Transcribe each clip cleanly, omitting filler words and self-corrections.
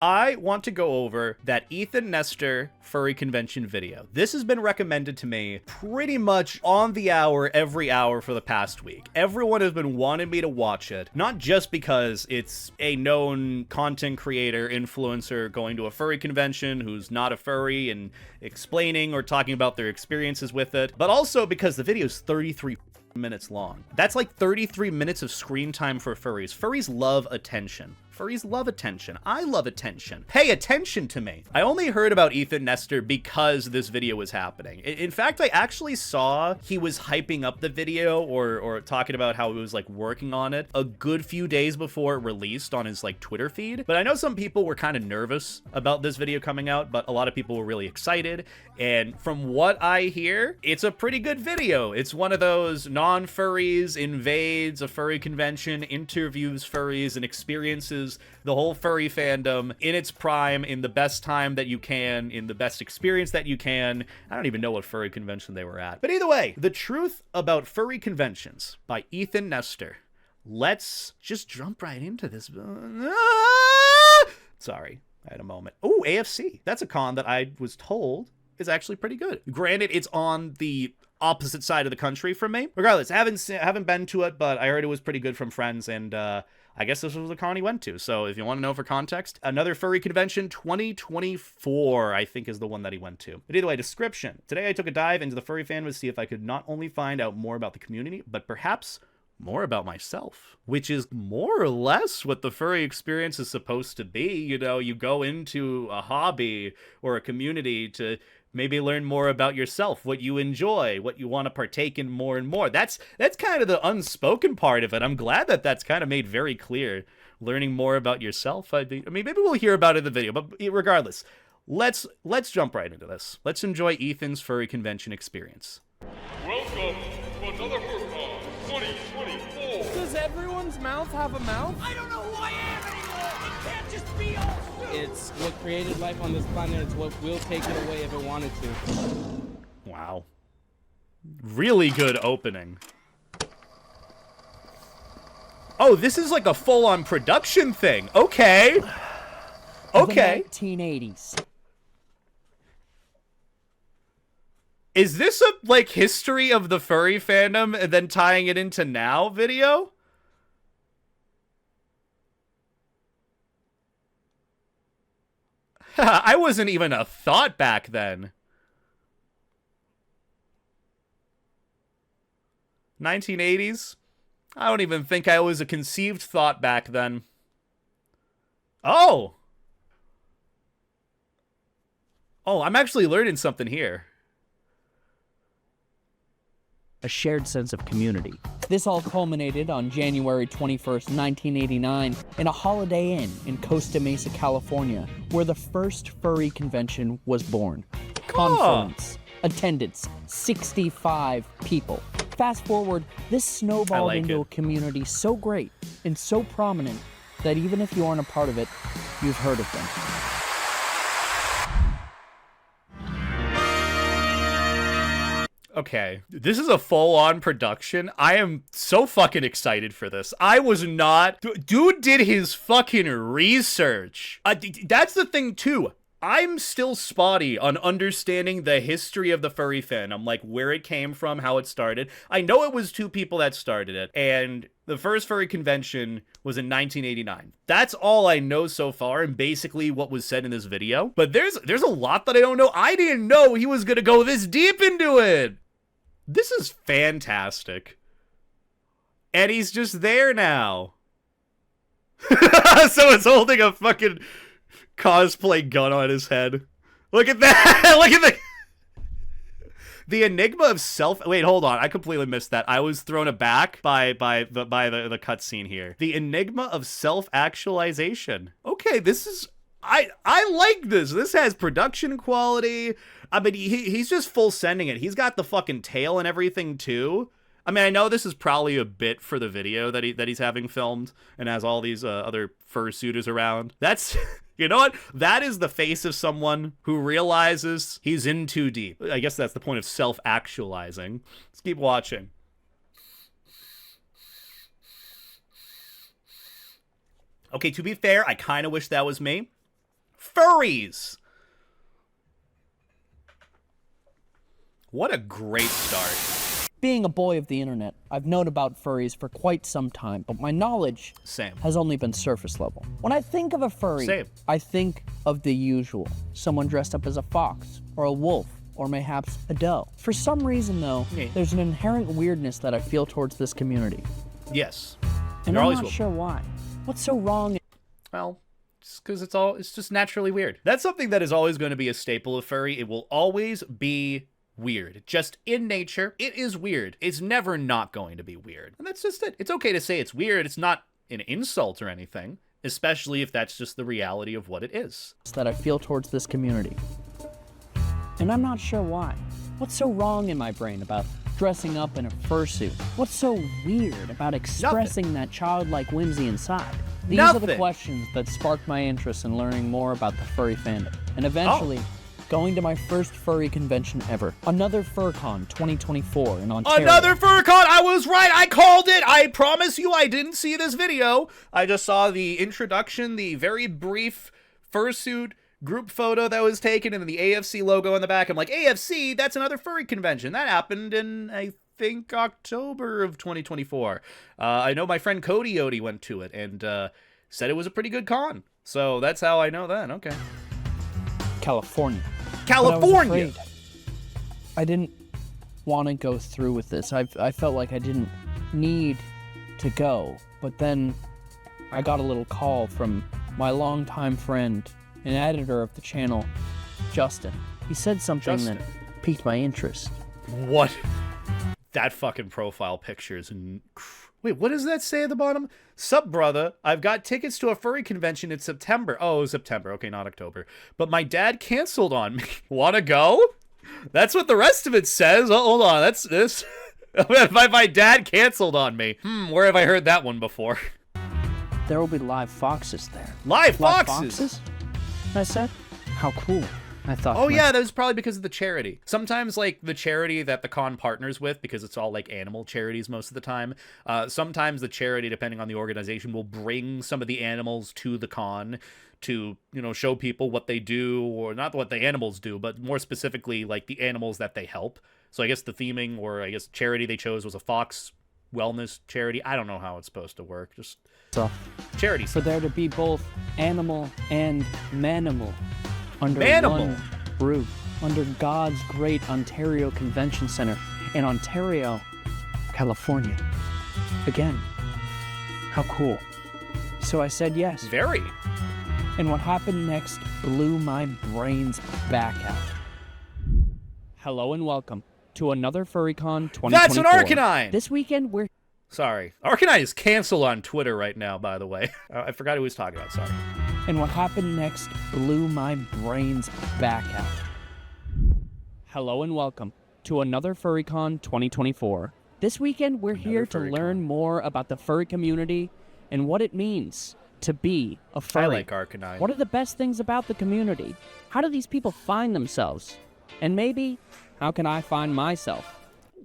I want to go over that Ethan Nestor furry convention video. This has been recommended to me pretty much on the hour, every hour for the past week. Everyone has been wanting me to watch it, not just because it's a known content creator, influencer going to a furry convention who's not a furry and explaining or talking about their experiences with it, but also because the video is 33 minutes long. That's like 33 minutes of screen time for furries. Furries love attention. Furries love attention. I love attention. Pay attention to me. I only heard about Ethan Nestor because this video was happening. In fact, I actually saw he was hyping up the video or talking about how he was like working on it a good few days before it released on his like Twitter feed. But I know some people were kind of nervous about this video coming out, but a lot of people were really excited. And from what I hear, it's a pretty good video. It's one of those non-furries invades a furry convention, interviews furries, and experiences the whole furry fandom in its prime, in the best time that you can, in the best experience that you can. I don't even know what furry convention they were at. But either way, The Truth About Furry Conventions by Ethan Nestor. Let's just jump right into this. Sorry, I had a moment. Oh, AFC. That's a con that I was told is actually pretty good. Granted, it's on the opposite side of the country from me. Regardless, I haven't been to it, but I heard it was pretty good from friends, and I guess this was the con he went to. So if you want to know for context, another furry convention 2024, I think, is the one that he went to. But either way, description. Today I took a dive into the furry fandom to see if I could not only find out more about the community, but perhaps more about myself, which is more or less what the furry experience is supposed to be. You know, you go into a hobby or a community to maybe learn more about yourself, what you enjoy, what you want to partake in more and more. That's kind of the unspoken part of it. I'm glad that that's kind of made very clear. Learning more about yourself. I mean, maybe we'll hear about it in the video, but regardless, let's jump right into this. Let's enjoy Ethan's furry convention experience. Welcome to another FurCon 2024. Does everyone's mouth have a mouth? I don't know who I am anymore! It can't just be all two! It's what created life on this planet. It's what will take it away if it wanted to. Wow. Really good opening. Oh, this is like a full-on production thing. Okay. Okay. The 1980s. Is this a, like, history of the furry fandom and then tying it into now video? I wasn't even a thought back then. 1980s? I don't even think I was a conceived thought back then. Oh! Oh, I'm actually learning something here. A shared sense of community. This all culminated on January 21st, 1989, in a Holiday Inn in Costa Mesa, California, where the first furry convention was born. Conference. Attendance, 65 people. Fast forward, this snowballed into a community so great and so prominent that even if you aren't a part of it, you've heard of them. Okay, this is a full-on production. I am so fucking excited for this. I was not... Dude did his fucking research. That's the thing, too. I'm still spotty on understanding the history of the furry fandom, like where it came from, how it started. I know it was two people that started it, and the first furry convention was in 1989. That's all I know so far, and basically what was said in this video. But there's a lot that I don't know. I didn't know he was gonna go this deep into it. This is fantastic. And he's just there now. So it's holding a fucking cosplay gun on his head. Look at that! Look at the enigma of self... Wait, hold on. I completely missed that. I was thrown aback by the cutscene here. The enigma of self-actualization. Okay, this is... I like this. This has production quality. I mean, he's just full sending it. He's got the fucking tail and everything, too. I mean, I know this is probably a bit for the video that he's having filmed and has all these other fursuiters around. That's... You know what? That is the face of someone who realizes he's in too deep. I guess that's the point of self-actualizing. Let's keep watching. Okay, to be fair, I kind of wish that was me. Furries! What a great start. Being a boy of the internet, I've known about furries for quite some time, but my knowledge has only been surface level. When I think of a furry, I think of the usual. Someone dressed up as a fox, or a wolf, or mayhaps a doe. For some reason, though, there's an inherent weirdness that I feel towards this community. Yes. And I'm not sure why. What's so wrong? Well, just because it's just naturally weird. That's something that is always going to be a staple of furry. It will always be weird. Just in nature, it is weird. It's never not going to be weird. And that's just it. It's okay to say it's weird. It's not an insult or anything, especially if that's just the reality of what it is. That I feel towards this community. And I'm not sure why. What's so wrong in my brain about dressing up in a fursuit? What's so weird about expressing that childlike whimsy inside? These are the questions that sparked my interest in learning more about the furry fandom. And eventually, going to my first furry convention ever. Another FurCon 2024 in Ontario. Another FurCon! I was right! I called it! I promise you I didn't see this video. I just saw the introduction, the very brief fursuit group photo that was taken, and then the AFC logo on the back. I'm like, AFC? That's another furry convention. That happened in, I think, October of 2024. I know my friend Cody Yodi went to it and said it was a pretty good con. So that's how I know that. Okay. California. California! I didn't want to go through with this. I felt like I didn't need to go. But then I got a little call from my longtime friend and editor of the channel, Justin. He said something that piqued my interest. What? That fucking profile picture is... Wait, what does that say at the bottom? Sup, brother. I've got tickets to a furry convention in September. Oh, September. Okay, not October. But my dad canceled on me. Wanna go? That's what the rest of it says. Oh, hold on. That's this. My dad canceled on me. Where have I heard that one before? There will be live foxes there. Live foxes? I said, how cool. I thought. Oh yeah, that was probably because of the charity. Sometimes, like, the charity that the con partners with, because it's all like animal charities most of the time, sometimes the charity, depending on the organization, will bring some of the animals to the con to, you know, show people what they do, or not what the animals do, but more specifically, like, the animals that they help. So I guess the theming, or I guess charity they chose, was a fox wellness charity. I don't know how it's supposed to work. Just charity. For there to be both animal and manimal under one roof, under God's great Ontario Convention Center in Ontario, California. Again, how cool. So I said yes. Very. And what happened next blew my brains back out. Hello and welcome to another FurryCon 2024. That's an Arcanine! This weekend we're... Sorry. Arcanine is canceled on Twitter right now, by the way. I forgot who he was talking about, sorry. And what happened next blew my brains back out. Hello and welcome to another FurryCon 2024. This weekend, we're here to learn more about the furry community and what it means to be a furry. I like Arcanine. What are the best things about the community? How do these people find themselves? And maybe, how can I find myself?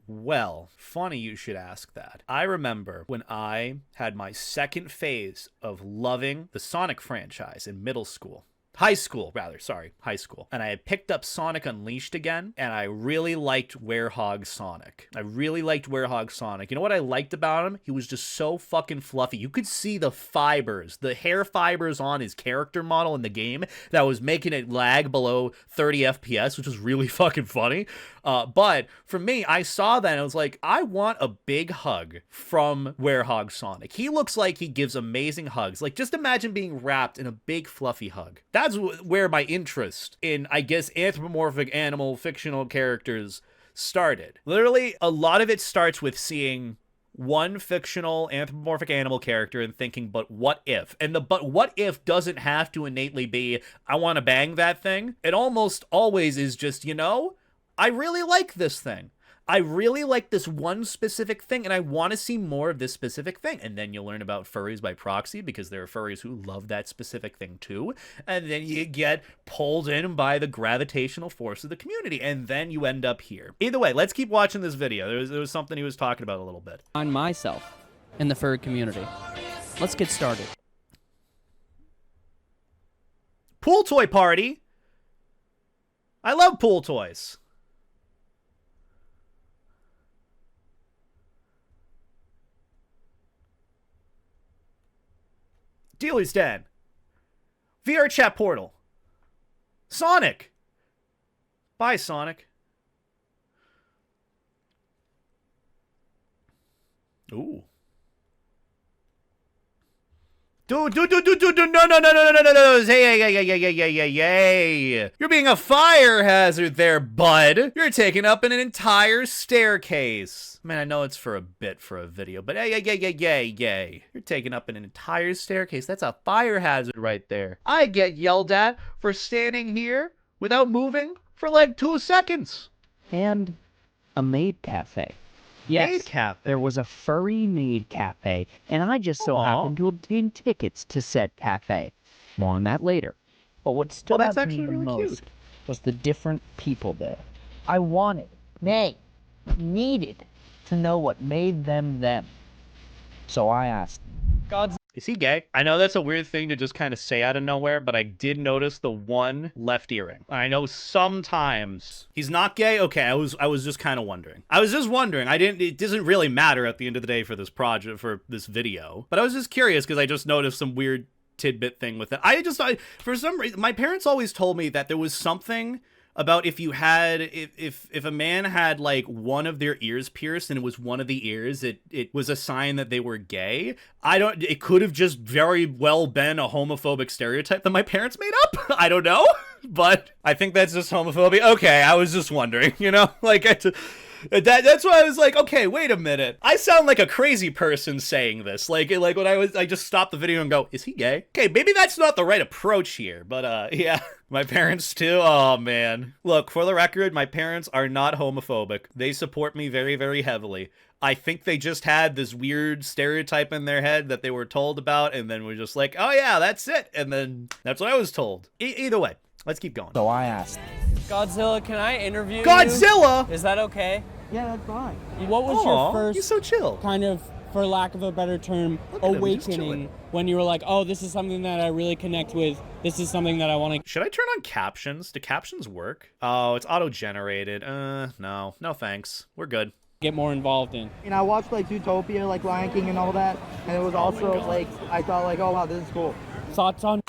Well, funny you should ask that. I remember when I had my second phase of loving the Sonic franchise in middle school. High school. And I had picked up Sonic Unleashed again, and I really liked Werehog Sonic. You know what I liked about him? He was just so fucking fluffy. You could see the fibers, the hair fibers on his character model in the game that was making it lag below 30 FPS, which was really fucking funny. But for me, I saw that and I was like, I want a big hug from Werehog Sonic. He looks like he gives amazing hugs. Like, just imagine being wrapped in a big fluffy hug. That's where my interest in, I guess, anthropomorphic animal fictional characters started. Literally, a lot of it starts with seeing one fictional anthropomorphic animal character and thinking, but what if? And the but what if doesn't have to innately be, I want to bang that thing. It almost always is just, you know, I really like this thing. I really like this one specific thing, and I want to see more of this specific thing. And then you'll learn about furries by proxy, because there are furries who love that specific thing too. And then you get pulled in by the gravitational force of the community, and then you end up here. Either way, let's keep watching this video. There was something he was talking about a little bit. Find myself in the furry community. Let's get started. Pool toy party. I love pool toys. Dealer's Den. VR chat portal. Sonic. Bye, Sonic. Ooh. Dude, no. Hey. You're being a fire hazard there, bud. You're taking up an entire staircase. Man, I know it's for a bit for a video, but yay. You're taking up an entire staircase. That's a fire hazard right there. I get yelled at for standing here without moving for like 2 seconds. And a maid cafe. Yes, Maid cafe. there was a furry maid cafe, and I just so happened to obtain tickets to said cafe. More on that later. But what stood out to me the most was the different people there. I wanted, nay, needed to know what made them them. So I asked, Is he gay? I know that's a weird thing to just kind of say out of nowhere, but I did notice the one left earring. I know sometimes he's not gay. Okay, I was just kind of wondering. It doesn't really matter at the end of the day for this project, for this video, but I was just curious because I just noticed some weird tidbit thing with it. For some reason, my parents always told me that there was something about if a man had like one of their ears pierced and it was one of the ears, it was a sign that they were gay. It could have just very well been a homophobic stereotype that my parents made up. I don't know, but I think that's just homophobia. Okay, I was just wondering, that's why I was like, okay, wait a minute. I sound like a crazy person saying this. Like when I just stopped the video and go, is he gay? Okay, maybe that's not the right approach here, but yeah. My parents too? Oh man. Look, for the record, my parents are not homophobic. They support me very, very heavily. I think they just had this weird stereotype in their head that they were told about, and then were just like, oh yeah, that's it. And then that's what I was told. Either way, let's keep going. so I asked, Godzilla, can I interview you? Godzilla! Is that okay? yeah, that's fine. What was your first He's so chill. kind of, for lack of a better term, Look at him, he's just awakening chilling. when you were like, oh, this is something that I really connect with. This is something that I want to... Should I turn on captions? Do captions work? Oh, it's auto-generated. No thanks. We're good. get more involved in. And I watched like Zootopia, like Lion King and all that, and it was also like, I thought like, oh wow, this is cool. Thoughts on...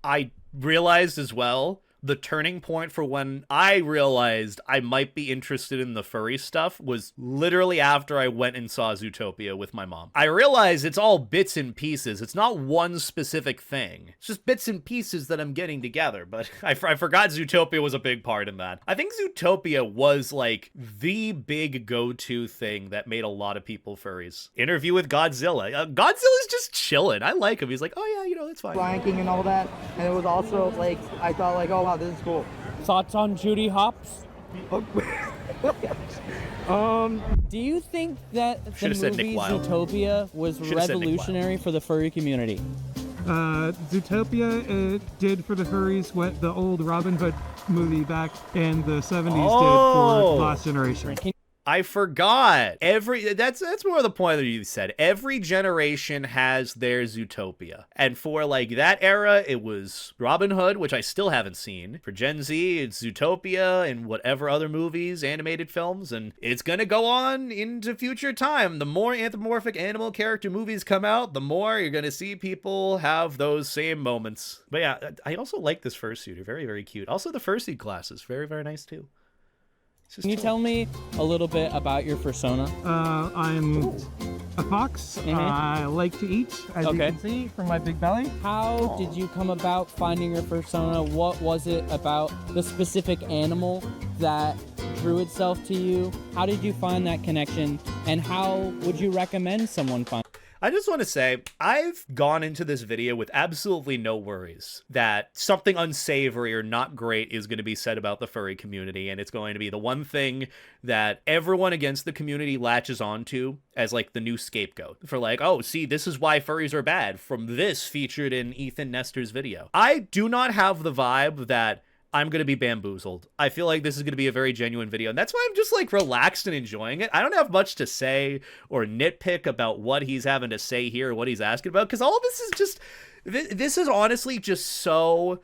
I realized as well, the turning point for when I realized I might be interested in the furry stuff was literally after I went and saw Zootopia with my mom. I realized it's all bits and pieces. It's not one specific thing. It's just bits and pieces that I'm getting together, but I forgot Zootopia was a big part in that. I think Zootopia was like the big go-to thing that made a lot of people furries. Interview with Godzilla. Godzilla's just chilling. I like him. He's like, oh yeah, you know, that's fine. Lion King and all that, and it was also like, I thought like, oh wow, this is cool. Thoughts on Judy Hopps? Do you think that the Should've said Nick movie Wilde. Zootopia was Should've said Nick revolutionary for the furry community? Zootopia did for the furries what the old Robin Hood movie back in the 70s did Oh. for Lost Generation. I forgot. That's more the point that you said. Every generation has their Zootopia. And for like that era, it was Robin Hood, which I still haven't seen. For Gen Z, it's Zootopia and whatever other movies, animated films, and it's gonna go on into future time. The more anthropomorphic animal character movies come out, the more you're gonna see people have those same moments. But yeah, I also like this fursuiter. Very, very cute. Also the fursuit glasses. Very, very nice too. Can you tell me a little bit about your persona? I'm a fox. I like to eat, as you Okay. can see from my big belly. How did you come about finding your persona? What was it about the specific animal that drew itself to you? How did you find that connection? And how would you recommend someone find? I just want to say, I've gone into this video with absolutely no worries that something unsavory or not great is going to be said about the furry community, and it's going to be the one thing that everyone against the community latches onto as like the new scapegoat for like, oh, see, this is why furries are bad from this featured in Ethan Nestor's video. I do not have the vibe that I'm going to be bamboozled. I feel like this is going to be a very genuine video, and that's why I'm just like relaxed and enjoying it. I don't have much to say or nitpick about what he's having to say here or what he's asking about, because all of this is just This is honestly just so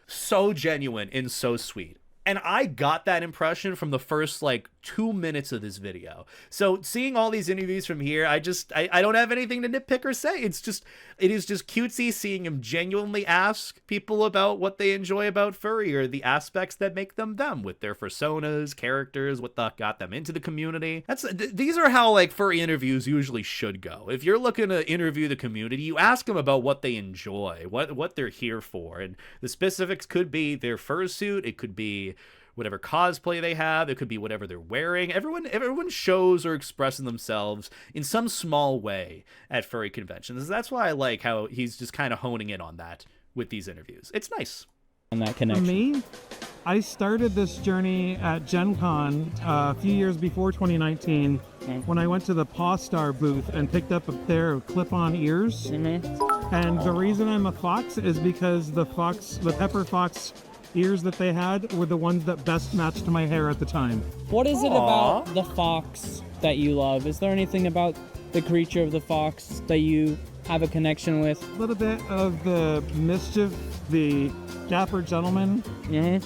genuine and so sweet. And I got that impression from the first, like, 2 minutes of this video. So seeing all these interviews from here, I don't have anything to nitpick or say. It is just cutesy seeing him genuinely ask people about what they enjoy about furry or the aspects that make them them with their personas, characters, what the got them into the community. These are how, like, furry interviews usually should go. If you're looking to interview the community, you ask them about what they enjoy, what they're here for. And the specifics could be their fursuit, it could be whatever cosplay they have, it could be whatever they're wearing. Everyone shows or expressing themselves in some small way at furry conventions. That's why I like how he's just kind of honing in on that with these interviews. It's nice. On that For connection. me, I started this journey at Gen Con a few years before 2019 when I went to the Paw Star booth and picked up a pair of clip-on ears. And the reason I'm a fox is because the pepper fox ears that they had were the ones that best matched my hair at the time. What is it about the fox that you love? Is there anything about the creature of the fox that you have a connection with? A little bit of the mischief, the dapper gentleman, and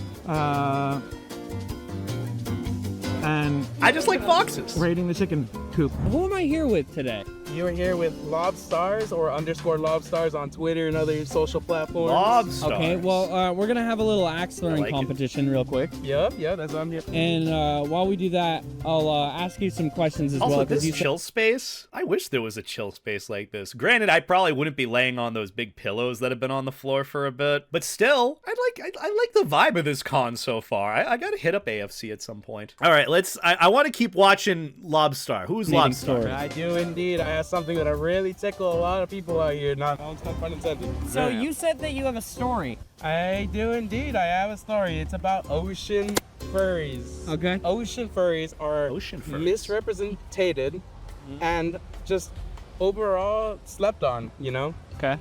I just like foxes. raiding the chicken coop. Who am I here with today? You're here with Lobstars or _Lobstars on Twitter and other social platforms. Lobstars. Okay, well, we're gonna have a little axe throwing like it. competition real quick. Yep, that's what I'm here. And while we do that, I'll ask you some questions as Also, well. this you chill space, I wish there was a chill space like this. Granted, I probably wouldn't be laying on those big pillows that have been on the floor for a bit, but still, I like the vibe of this con so far. I gotta hit up AFC at some point. All right, I want to keep watching Lobstar. Who's Meeting Lobstar? story. I do indeed. I have something that I really tickle a lot of people out here. Not pun intended. So you said that you have a story. I do indeed. I have a story. It's about ocean furries. Okay. Ocean furries are Ocean furries. misrepresented and just overall slept on, you know? Okay.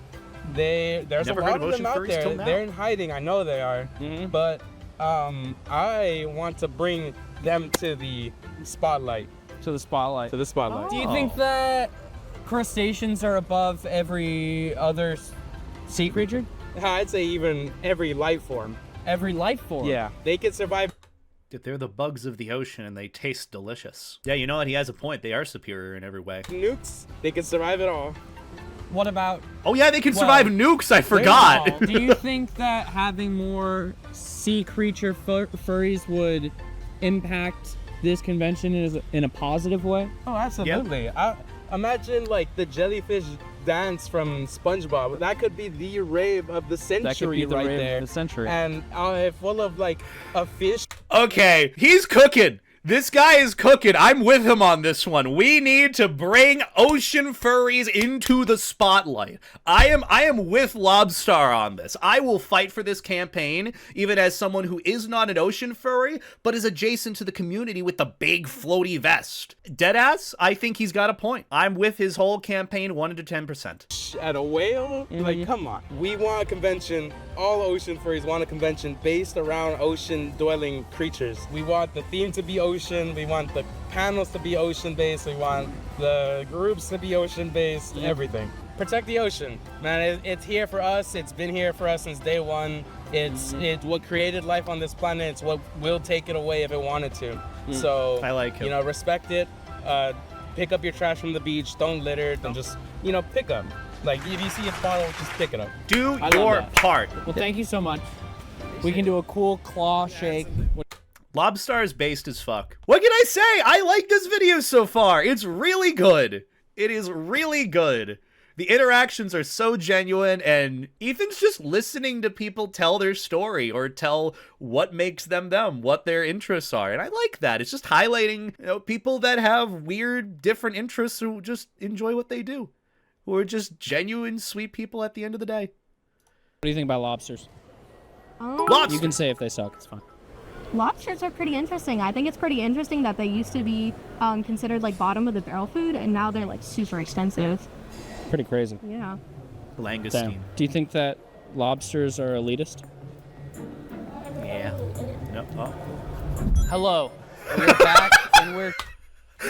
There's Never a heard lot of of them ocean out furries there. till now. They're in hiding. I know they are. But I want to bring them to the spotlight. To the spotlight. To the spotlight. Do you think that crustaceans are above every other sea creature? I'd say even every life form. Every life form? Yeah, they can survive. They're the bugs of the ocean and they taste delicious. Yeah, you know what? He has a point. They are superior in every way. Nukes, they can survive it all. What about... Oh yeah, they can survive nukes. I forgot. Do you think that having more sea creature furries would impact this convention in a positive way? Oh, absolutely. Imagine like the jellyfish dance from SpongeBob. That could be the rave of the century That could be the right rave there. of the century. And full of like a fish. Okay, he's cooking. This guy is cooking. I'm with him on this one. We need to bring ocean furries into the spotlight. I am with Lobstar on this. I will fight for this campaign, even as someone who is not an ocean furry, but is adjacent to the community with the big floaty vest. Deadass, I think he's got a point. I'm with his whole campaign 1 to 10%. At a whale? Like, come on. We want a convention, all ocean furries want a convention based around ocean-dwelling creatures. We want the theme to be ocean. We want the panels to be ocean-based. We want the groups to be ocean-based. Everything. Protect the ocean. Man, it's here for us. It's been here for us since day one. It's what created life on this planet. It's what will take it away if it wanted to. So, I like him. You know, respect it. Pick up your trash from the beach. Don't litter. Don't just, pick up. Like, if you see a bottle, just pick it up. Do love your that. part. Well, thank you so much. We can do a cool claw shake. Lobstar is based as fuck. What can I say? I like this video so far. It's really good. It is really good. The interactions are so genuine, and Ethan's just listening to people tell their story or tell what makes them them, what their interests are. And I like that. It's just highlighting, people that have weird, different interests who just enjoy what they do, who are just genuine, sweet people at the end of the day. What do you think about lobsters? Lobster! You can say if they suck, it's fine. Lobsters are pretty interesting. I think it's pretty interesting that they used to be considered like bottom of the barrel food, and now they're like super expensive. Pretty crazy. Yeah. Langoustine. Damn. Do you think that lobsters are elitist? Yeah. Nope. Oh. Hello. We're back, and we're...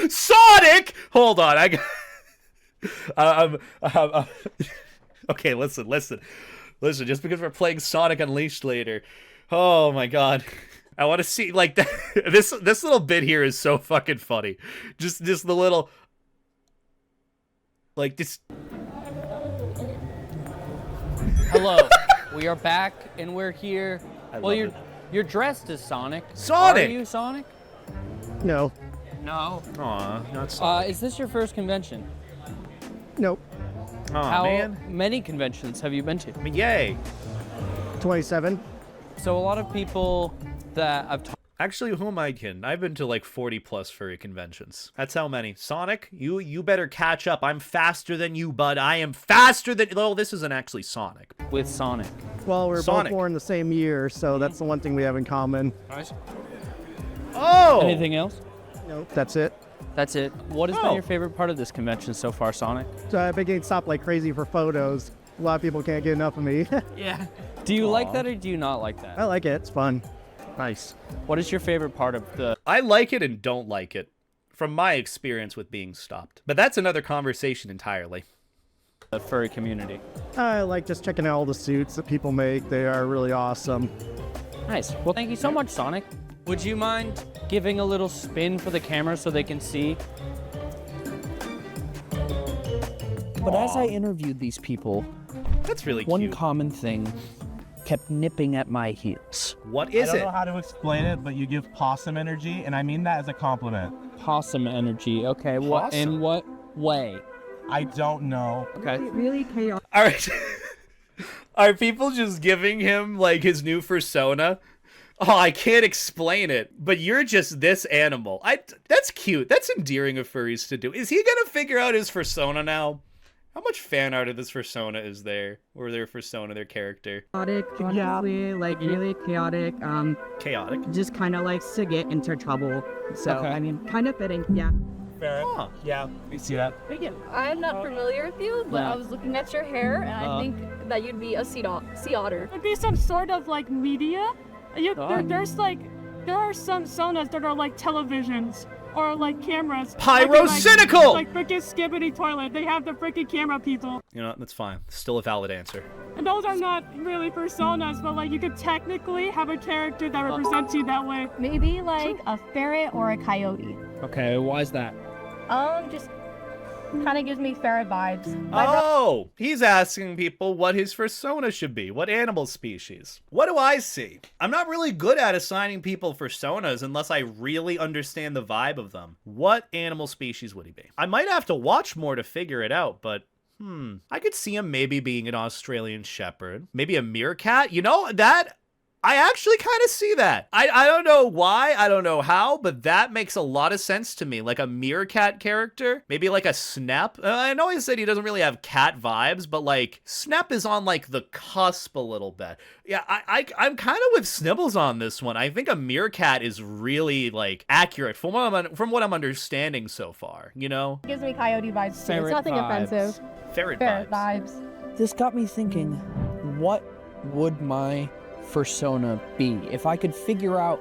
Sonic! Hold on, I got... okay, listen. Listen, just because we're playing Sonic Unleashed later, oh my god. I want to see, like, that. This little bit here is so fucking funny. Just the little, like, this. Hello, we are back and we're here. Well, you're dressed as Sonic. Sonic! Are you Sonic? No. No. Aw, not Sonic. Is this your first convention? Nope. Aw, How man. many conventions have you been to? I mean, yay. 27. So a lot of people that I've talked. Actually, who am I kidding? I've been to like 40 plus furry conventions. That's how many. Sonic, you better catch up. I'm faster than you, bud. I am faster than. Oh, this isn't actually Sonic. With Sonic. Well, we're Sonic. both born the same year, so that's the one thing we have in common. Oh! Anything else? Nope. That's it. That's it. What has Oh. been your favorite part of this convention so far, Sonic? So I've been getting stopped like crazy for photos. A lot of people can't get enough of me. Yeah. Do you like that or do you not like that? I like it. It's fun. Nice. What is your favorite part of the... I like it and don't like it, from my experience with being stopped. But that's another conversation entirely. the furry community? I like just checking out all the suits that people make. They are really awesome. Nice. Well, thank you so much, Sonic. Would you mind giving a little spin for the camera so they can see? But as I interviewed these people, That's really one cute. common thing kept nipping at my heels. What is I don't it? know how to explain it, but you give possum energy, and I mean that as a compliment. Possum energy. Okay, what in what way? I don't know. Okay. Really chaotic. All right. Are people just giving him like his new persona? Oh, I can't explain it, but you're just this animal. That's cute. That's endearing of furries to do. Is he gonna figure out his persona now? How much fan art of this persona is there? Or their persona, their character? Chaotic, honestly, like really chaotic. Chaotic. Just kind of likes to get into trouble. So Okay. I mean, kind of fitting. Yeah. Fair. Huh. Yeah, we see that. I'm not familiar with you, but Yeah. I was looking at your hair, and I think that you'd be a sea otter. It'd be some sort of like media. There are some sonas that are like televisions or like cameras. Pyrocynical! Like freaking Skibbity Toilet. They have the freaking camera people. You know, that's fine. Still a valid answer. And those are not really personas, but like you could technically have a character that represents you that way. Maybe like a ferret or a coyote. Okay, why is that? Just kind of gives me ferret vibes. Oh, he's asking people what his persona should be. What animal species? What do I see? I'm not really good at assigning people personas unless I really understand the vibe of them. What animal species would he be? I might have to watch more to figure it out, but I could see him maybe being an Australian shepherd. Maybe a meerkat. You know, that... I actually kind of see that. I don't know why, I don't know how, but that makes a lot of sense to me. Like a meerkat character, maybe like a Snap. I know he said he doesn't really have cat vibes, but like Snap is on like the cusp a little bit. Yeah, I'm kind of with Snibbles on this one. I think a meerkat is really like accurate from what I'm understanding so far, you know? Gives me coyote vibes too. Ferret It's nothing vibes. offensive. Ferret Ferret vibes. vibes. This got me thinking, what would my Fursona be? If I could figure out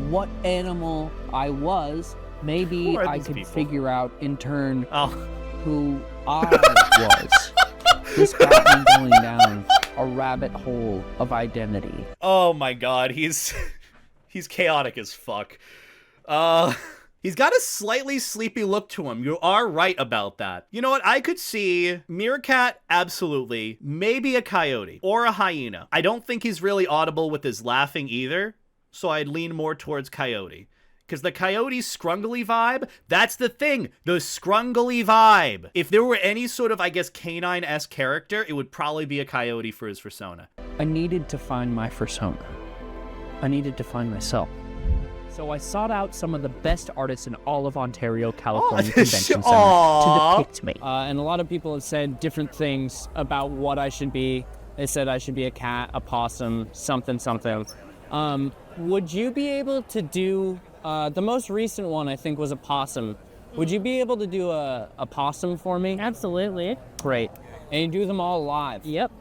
what animal I was, maybe Who are I these could people? figure out in turn Oh, who I was. This got me going down a rabbit hole of identity. oh my god, he's chaotic as fuck. He's got a slightly sleepy look to him. You are right about that. You know what? I could see meerkat, absolutely. Maybe a coyote or a hyena. I don't think he's really audible with his laughing either, so I'd lean more towards coyote. Because the coyote scrungly vibe, that's the thing. The scrungly vibe. If there were any sort of, I guess, canine-esque character, it would probably be a coyote for his persona. I needed to find my Fursona. I needed to find myself. So I sought out some of the best artists in all of Ontario, California Convention Center to depict me. And a lot of people have said different things about what I should be. They said I should be a cat, a possum, something, something. Would you be able to do, the most recent one I think was a possum. Would you be able to do a possum for me? Absolutely. Great. And you do them all live? Yep.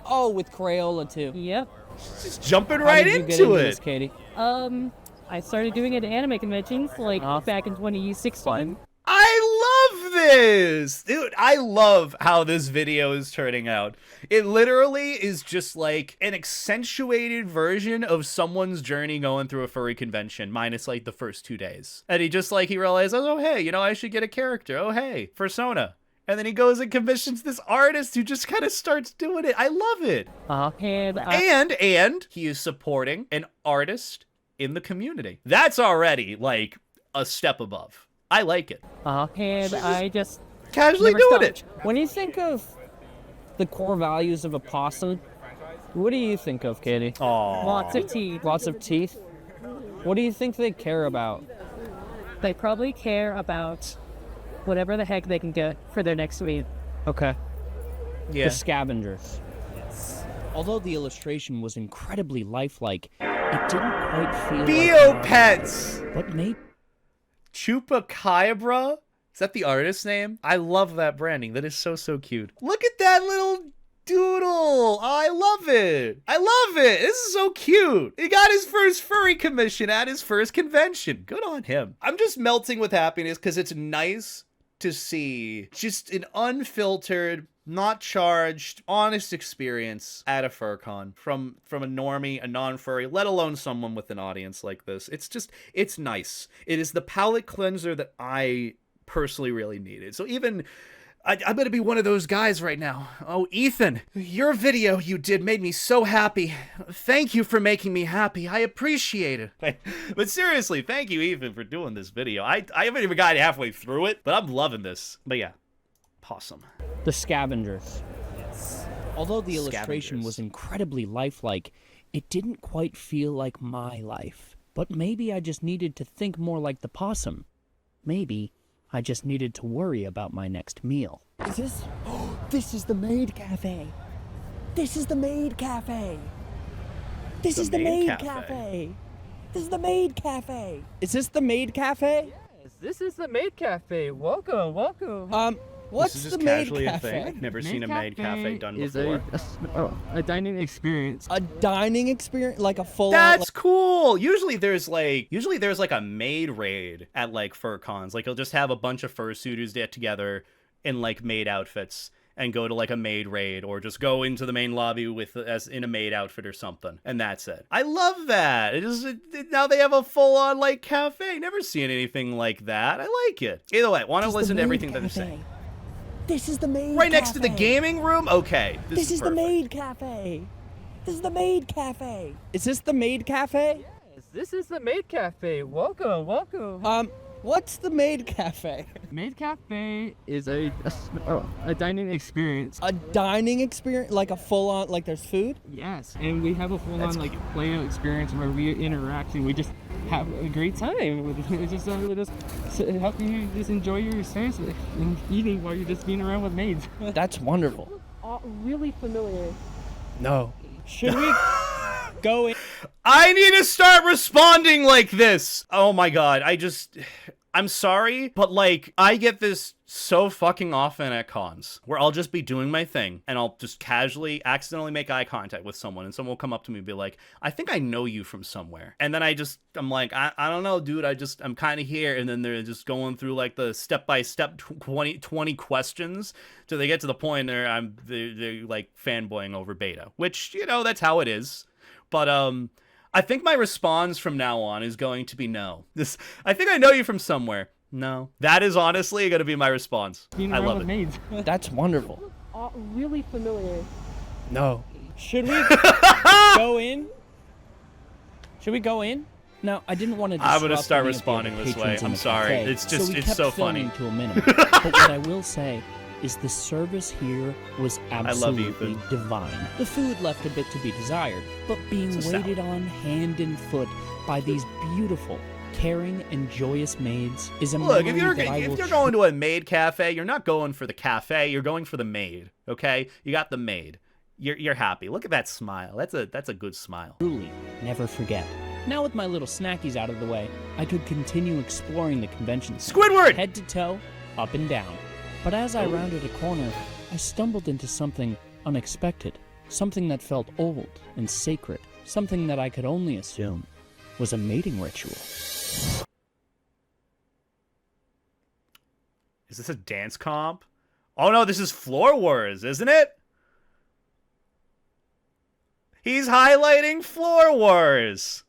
Oh, with Crayola too? Yep. Just jumping How right did you get into into it. this, Katie? I started doing it at anime conventions like back in 2016. Fun. I love this? Dude, I love how this video is turning out. It literally is just like an accentuated version of someone's journey going through a furry convention, minus like the first 2 days. And he realizes, oh, hey, you know, I should get a character. Oh, hey, Fursona. And then he goes and commissions this artist who just kind of starts doing it. I love it. And he is supporting an artist in the community. That's already like a step above. I like it. And I just casually doing it. When you think of the core values of a possum, what do you think of, Katie? Aww. Lots of teeth. Lots of teeth. What do you think they care about? They probably care about whatever the heck they can get for their next meal. Okay. Yeah. The scavengers. Yes. Although the illustration was incredibly lifelike, it didn't quite feel Biopets! Like what made Chupacabra? Is that the artist's name? I love that branding. That is so cute. Look at that little doodle. Oh, I love it. I love it. This is so cute. He got his first furry commission at his first convention. Good on him. I'm just melting with happiness because it's nice to see just an unfiltered, not charged, honest experience at a FurCon from a normie, a non-furry, let alone someone with an audience like this. It's nice. It is the palate cleanser that I personally really needed. So even I'm gonna be one of those guys right now. Oh, Ethan, your video you did made me so happy. Thank you for making me happy. I appreciate it. But seriously, thank you, Ethan, for doing this video. I haven't even gotten halfway through it, but I'm loving this. But yeah, possum. The scavengers. Yes. Although the illustration was incredibly lifelike, it didn't quite feel like my life. But maybe I just needed to think more like the possum. Maybe I just needed to worry about my next meal. Is this? Oh, this is the Maid Cafe. This is the Maid Cafe. This is the Maid Cafe. This is the Maid Cafe. Is this the Maid Cafe? Yes, this is the Maid Cafe. Welcome, welcome. What's this is just the Maid casually Cafe? a thing. I've never seen a Maid Cafe done is before. a dining experience. A dining experience? Like a full That's cool. Usually there's like a maid raid at like FurCons. Like you'll just have a bunch of fursuiters get together in like maid outfits and go to like a maid raid, or just go into the main lobby as in a maid outfit or something, and that's it. I love that. Now they have a full-on like cafe. Never seen anything like that. I like it. Either way, want to listen to everything that they're saying. This is the Maid Right next to the gaming room? Okay. This is the perfect. Maid Cafe. This is the Maid Cafe. Is this the Maid Cafe? Yes, this is the Maid Cafe. Welcome, welcome. What's the Maid Cafe? Maid Cafe is a dining experience. A dining experience? Like a full-on, like there's food? Yes, and we have a full-on like play-out experience where we interact and we just have a great time. It's just helping you just enjoy your experience and eating while you're just being around with maids. That's wonderful. Really familiar. No. Should we go in? I need to start responding like this. Oh my god, I'm sorry, but like, I get this so fucking often at cons, where I'll just be doing my thing, and I'll just casually, accidentally make eye contact with someone, and someone will come up to me and be like, I think I know you from somewhere. And then I'm like, I don't know, dude, I'm kind of here, and then they're just going through like the step-by-step 20 questions, till they get to the point where they're like fanboying over beta, which, you know, that's how it is. But, I think my response from now on is going to be no. I think I know you from somewhere. No. That is honestly going to be my response. I love it. Maids. That's wonderful. Really familiar. No. Should we go in? Should we go in? No, I didn't want to disrupt I'm going to start any of the responding other this way. patrons in I'm the sorry. cafe, It's just, so we it's kept so filming funny. to a minimum. But what I will say is the service here was absolutely divine. The food left a bit to be desired, but being waited on hand and foot by these beautiful, caring, and joyous maids is a Look, memory if you're going to a maid cafe, you're not going for the cafe, you're going for the maid, okay? You got the maid. You're happy. Look at that smile. That's a good smile. Truly never forget. Now with my little snackies out of the way, I could continue exploring the convention center, Squidward! head to toe, up and down. But as I rounded a corner, I stumbled into something unexpected, something that felt old and sacred, something that I could only assume was a mating ritual. Is this a dance comp? Oh no, this is Floor Wars, isn't it? He's highlighting Floor Wars.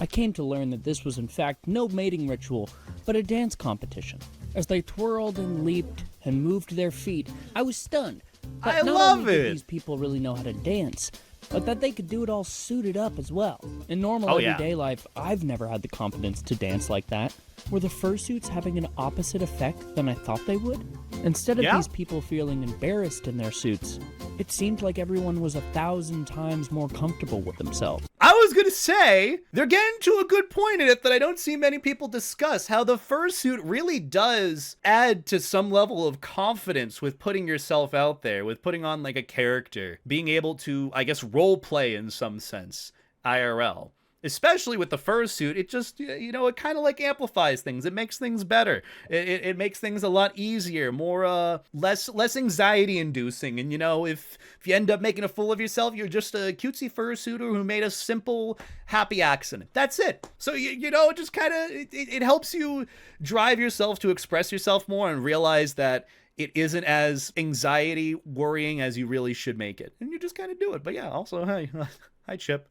I came to learn that this was in fact no mating ritual, but a dance competition. As they twirled and leaped and moved their feet, I was stunned. But I not love only did it. These people really know how to dance, but that they could do it all suited up as well. In normal everyday life, I've never had the confidence to dance like that. Were the fursuits having an opposite effect than I thought they would? Instead of these people feeling embarrassed in their suits, it seemed like everyone was 1,000 times more comfortable with themselves. I was gonna say, they're getting to a good point in it that I don't see many people discuss, how the fursuit really does add to some level of confidence with putting yourself out there, with putting on like a character, being able to, I guess, role play in some sense, IRL. Especially with the fursuit, it just, you know, it kind of like amplifies things. It makes things better. It makes things a lot easier, more, less anxiety inducing. And, you know, if you end up making a fool of yourself, you're just a cutesy fursuiter who made a simple, happy accident. That's it. So, you know, it just kind of, it helps you drive yourself to express yourself more and realize that it isn't as anxiety worrying as you really should make it. And you just kind of do it. But yeah, also, hi, Chip.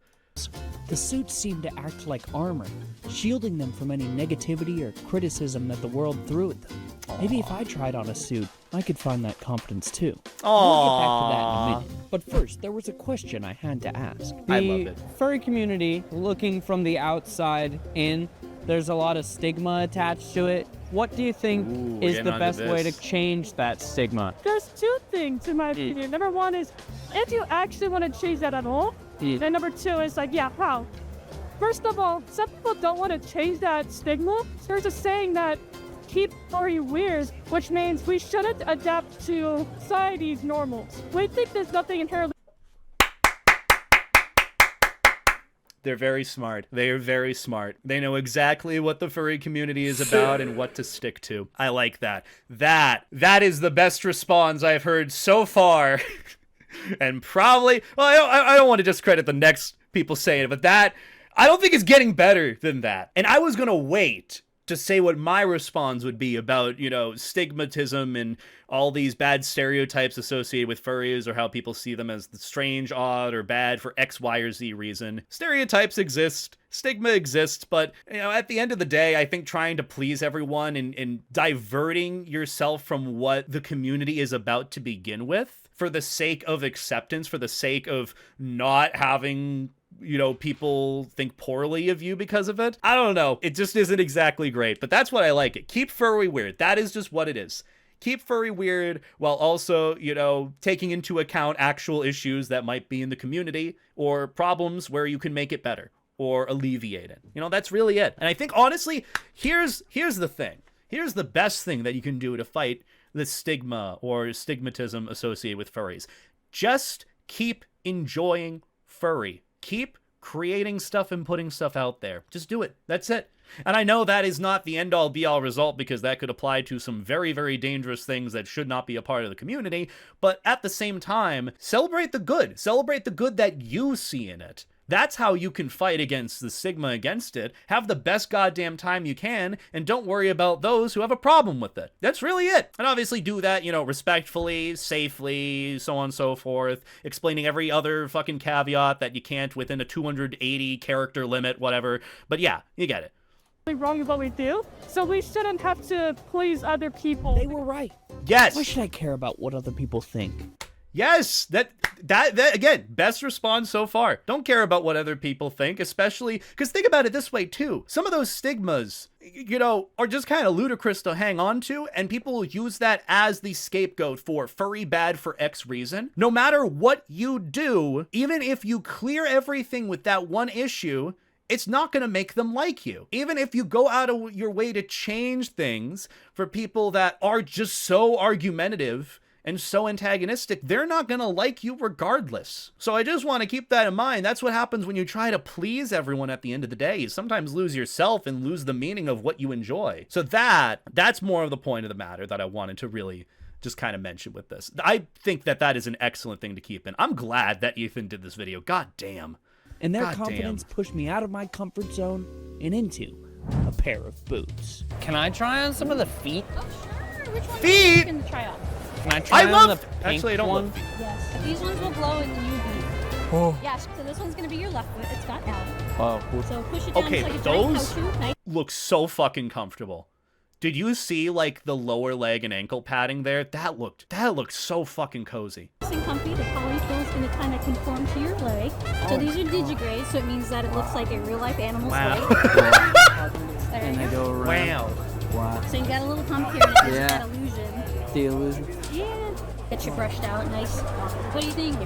The suits seemed to act like armor, shielding them from any negativity or criticism that the world threw at them. Maybe if I tried on a suit, I could find that confidence too. We'll get back to that in a minute. But first, there was a question I had to ask. I love it. Furry community, looking from the outside in, there's a lot of stigma attached to it. What do you think is the best way to change that stigma? There's two things in my opinion. Number one is, if you actually want to change that at all, and number two is like, yeah, how? First of all, some people don't want to change that stigma. There's a saying that keep furry weird, which means we shouldn't adapt to society's normals. We think there's nothing inherently. They're very smart. They are very smart. They know exactly what the furry community is about and what to stick to. I like that. That is the best response I've heard so far. And probably, well, I don't want to discredit the next people saying it, but that, I don't think it's getting better than that. And I was going to wait to say what my response would be about, you know, stigmatism and all these bad stereotypes associated with furries, or how people see them as strange, odd, or bad for X, Y, or Z reason. Stereotypes exist, stigma exists, but, you know, at the end of the day, I think trying to please everyone and diverting yourself from what the community is about to begin with, for the sake of acceptance, for the sake of not having, you know, people think poorly of you because of it. I don't know. It just isn't exactly great, but that's what I like it. Keep furry weird. That is just what it is. Keep furry weird while also, you know, taking into account actual issues that might be in the community or problems where you can make it better or alleviate it. You know, that's really it. And I think, honestly, here's the thing. Here's the best thing that you can do to fight the stigma or stigmatism associated with furries. Just keep enjoying furry. Keep creating stuff and putting stuff out there. Just do it. That's it. And I know that is not the end-all be-all result, because that could apply to some very, very dangerous things that should not be a part of the community, but at the same time, celebrate the good. Celebrate the good that you see in it. That's how you can fight against the stigma against it. Have the best goddamn time you can, and don't worry about those who have a problem with it. That's really it. And obviously do that, you know, respectfully, safely, so on and so forth, explaining every other fucking caveat that you can't within a 280 character limit, whatever. But yeah, you get it. Wrong with what we do, so we shouldn't have to please other people. They were right. Yes. Why should I care about what other people think? Yes, that again, best response so far. Don't care about what other people think, especially because think about it this way too. Some of those stigmas, you know, are just kind of ludicrous to hang on to, and people use that as the scapegoat for furry bad for X reason. No matter what you do, even if you clear everything with that one issue, it's not going to make them like you. Even if you go out of your way to change things for people that are just so argumentative and so antagonistic, they're not gonna like you regardless. So I just want to keep that in mind. That's what happens when you try to please everyone at the end of the day. You sometimes lose yourself and lose the meaning of what you enjoy. So that's more of the point of the matter that I wanted to really just kind of mention with this. I think that is an excellent thing to keep in. I'm glad that Ethan did this video. God damn. And their confidence pushed me out of my comfort zone and into a pair of boots. Can I try on some of the feet? Oh, sure. Which one feet? are you looking to try out? Can I try on the pink Actually, I don't one? love feet. Yes. These ones will glow in the UV. Oh. Yes, so this one's going to be your left foot. It's got L. Oh. So push it down Okay, like a giant those caoutchouc. Nice. look so fucking comfortable. Did you see like the lower leg and ankle padding there? That looked so fucking cozy. Nice and comfy. The polyfill is going to kind of conform to your leg. So these are digigrays, so it means that it looks like a real life animal's leg. There And you they go. go around. Wow. So you got a little hump here and it gives you that illusion. The illusion. Yeah. Get you brushed out nice. What do you think?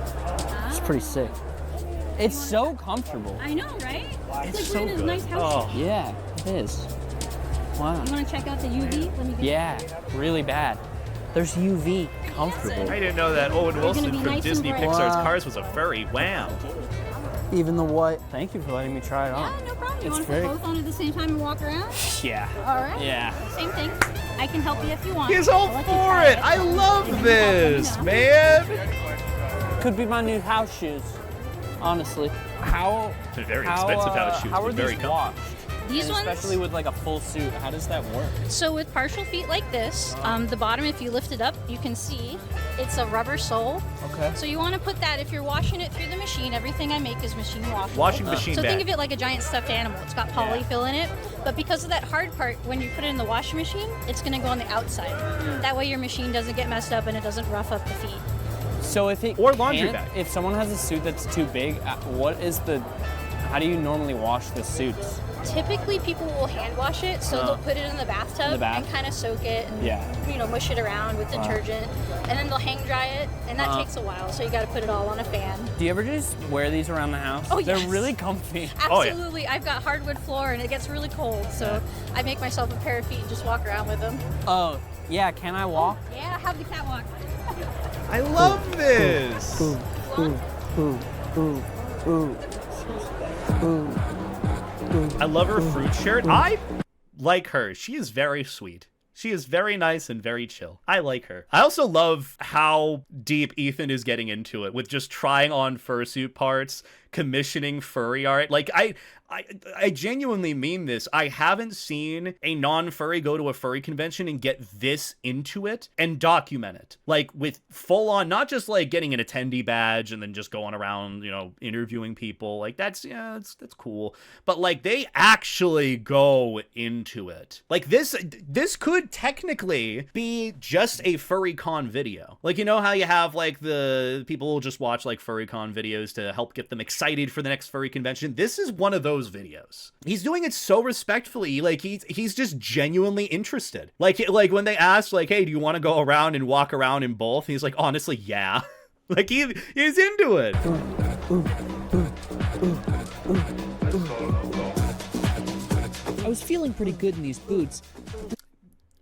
It's pretty sick. It's so comfortable. I know, right? It's like so we're in a good. nice house. Oh. Yeah, it is. Wow. You want to check out the UV? Let me get Yeah, really bad. There's UV. Comfortable. I didn't know that Owen They're gonna Wilson be from nice Disney and bright. Pixar's Wow. Cars was a furry. Wow. Even the what? Thank you for letting me try it on. Yeah, no problem. You It's want to very- put both on at the same time and walk around? Yeah. All right. Yeah. Same thing. I can help you if you want. He's all I'll let you for try it. I love If you this, help, let me know. man. Could be my new house shoes. Honestly. How? They're very expensive house shoes, How but are very these comfy. washed? These And ones? especially with like a full suit. How does that work? So with partial feet like this, the bottom, if you lift it up, you can see it's a rubber sole. Okay. So you want to put that, if you're washing it through the machine, everything I make is machine washable. Washing machine So think bag. of it like a giant stuffed animal. It's got polyfill in it, but because of that hard part, when you put it in the washing machine, it's going to go on the outside. That way your machine doesn't get messed up and it doesn't rough up the feet. So if it Or laundry can't- bag. if someone has a suit that's too big, how do you normally wash the suits? Typically, people will hand wash it, so they'll put it in the bathtub In the bath? and kind of soak it and Yeah. mush it around with detergent, and then they'll hang dry it, and that Uh-huh. takes a while. So you got to put it all on a fan. Do you ever just wear these around the house? Oh, They're yes. really comfy. Oh, yeah. Absolutely, I've got hardwood floor, and it gets really cold, so I make myself a pair of feet and just walk around with them. Oh, yeah, can I walk? Yeah, have the catwalk. I love this. Ooh, ooh, ooh, ooh, ooh, ooh. I love her fruit shirt. I like her. She is very sweet. She is very nice and very chill. I like her. I also love how deep Ethan is getting into it with just trying on fursuit parts, commissioning furry art. Like, I genuinely mean this. I haven't seen a non-furry go to a furry convention and get this into it and document it. Like, with full on, not just like getting an attendee badge and then just going around, interviewing people. Like, that's cool. But like, they actually go into it. Like, this could technically be just a furry con video. Like, you know how you have like the people will just watch like furry con videos to help get them excited for the next furry convention. This is one of those videos. He's doing it so respectfully. Like, he's just genuinely interested. Like when they asked like, hey, do you want to go around and walk around in both? He's like, honestly, yeah. Like, he's into it. I was feeling pretty good in these boots.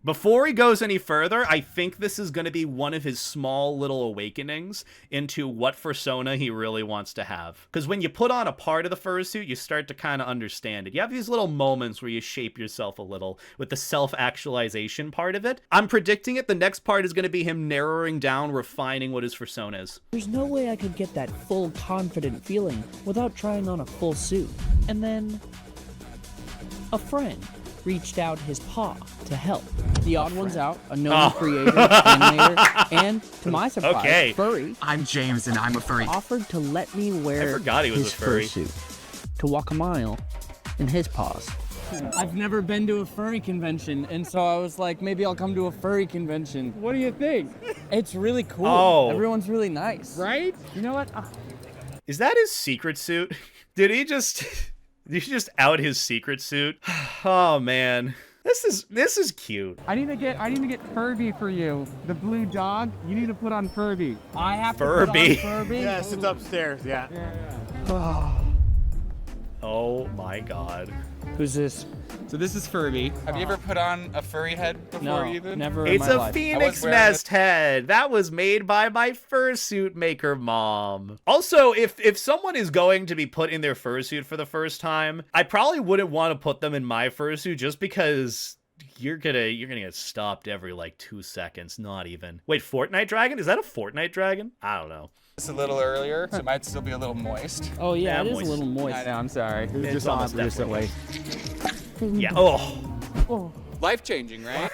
Before he goes any further, I think this is going to be one of his small little awakenings into what fursona he really wants to have. Because when you put on a part of the fursuit, you start to kind of understand it. You have these little moments where you shape yourself a little with the self-actualization part of it. I'm predicting it. The next part is going to be him narrowing down, refining what his fursona is. There's no way I could get that full confident feeling without trying on a full suit. And then a friend reached out his paw to help. The odd one's out, a known creator, animator, and to my surprise, furry. I'm James and I'm a furry. Offered to let me wear I forgot he was his a furry. fursuit to walk a mile in his paws. I've never been to a furry convention, and so I was like, maybe I'll come to a furry convention. What do you think? It's really cool. Oh. Everyone's really nice. Right? You know what? Is that his secret suit? Did he just out his secret suit? Oh man. This is cute. I need to get Furby for you. The blue dog. You need to put on Furby. I have Furby. to put on Furby. Yes, it's upstairs. Yeah. Oh my god. Who's this? So this is Furby. Have you ever put on a furry head before, No, Ethan? never in It's my a life. phoenix nest head. That was made by my fursuit maker mom. Also, if someone is going to be put in their fursuit for the first time, I probably wouldn't want to put them in my fursuit just because You're gonna get stopped every like 2 seconds, not even. Wait, Fortnite dragon? Is that a Fortnite dragon? I don't know. It's a little earlier, so it might still be a little moist. Oh yeah, it is moist. a little moist. I know, I'm sorry. It's Just on almost recently. Yeah. Oh. Life-changing, right?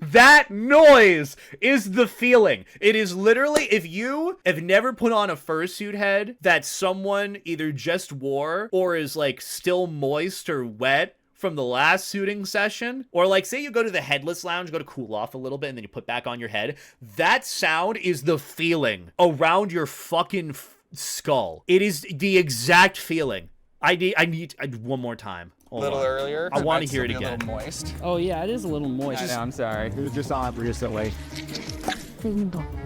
That noise is the feeling. It is literally, if you have never put on a fursuit head that someone either just wore or is like still moist or wet from the last suiting session, or like say you go to the headless lounge, go to cool off a little bit, and then you put back on your head, that sound is the feeling around your fucking skull. It is the exact feeling. I need one more time. A little earlier. I want to Might hear it still be a again. little moist. Oh yeah, it is a little moist. I know, I'm sorry. It was just on recently.